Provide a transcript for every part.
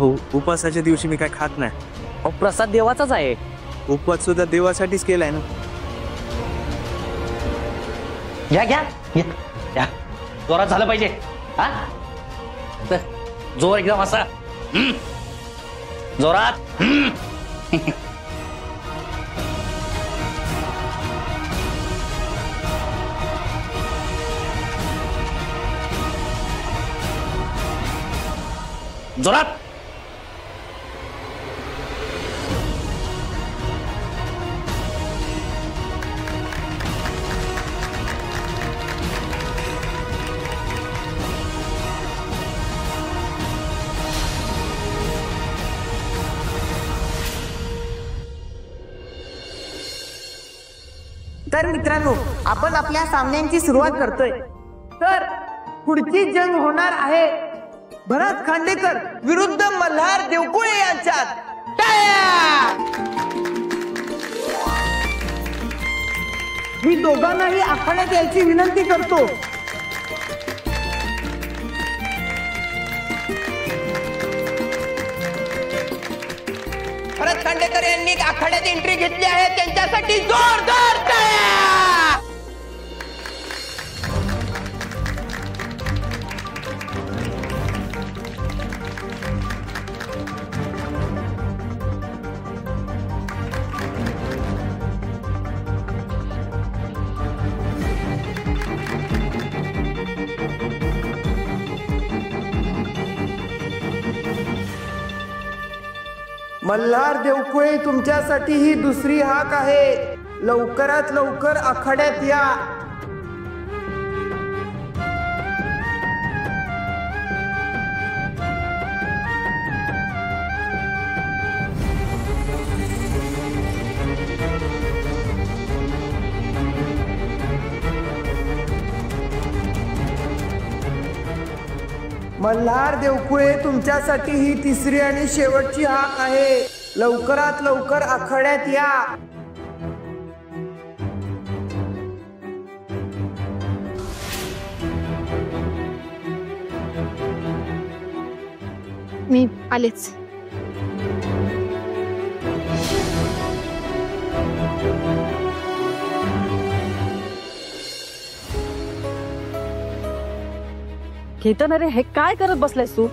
हो, उपवासाच्या दिवशी मी काय खात नाही. अहो प्रसाद देवाचाच आहे. उपवास सुद्धा देवासाठीच केलाय ना. घ्या घ्या घ्या, जोरात झालं पाहिजे. हा तर जोर एकदम असा जोरात. जोरात. तर मित्रांनो, आपण आपल्या सामन्यांची सुरुवात करतोय. तर पुढची जंग होणार आहे भरत खांडेकर विरुद्ध मल्हार देवकुळे यांच्यात. मी दोघांनाही आखाड्यात यायची विनंती करतो. भरत खांडेकर यांनी आखाड्यात एंट्री घेतली आहे, त्यांच्यासाठी जोरदार टाळ्या. मल्हार देवकुळे, तुमच्यासाठी ही दुसरी हाक आहे. लवकरात लवकर आखाड्यात या. मल्हार देवकुळे, तुमच्यासाठी ही तिसरी आणि शेवटची हाक आहे. लवकरात लवकर आखाड्यात या. मी आलेच. केतन, अरे हे काय करत बसलायस तू?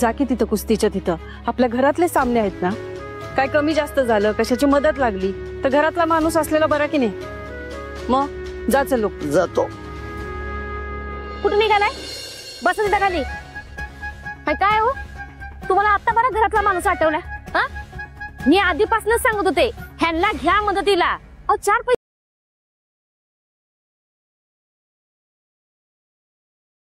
जा की तिथं कुस्तीच्या तिथं. आपल्या घरातले सामने आहेत ना. काय कमी जास्त झालं, कशाची मदत लागली तर घरातला माणूस असलेला बरा की नाही. मग जा, चल. लोक जातो. कुठून निघालाय? बस तिथं खाली. काय हो, तुम्हाला आता बरा घरातला माणूस आठवला? हा, मी आधीपासूनच सांगत होते ह्यांना घ्या मदतीला. अहो 4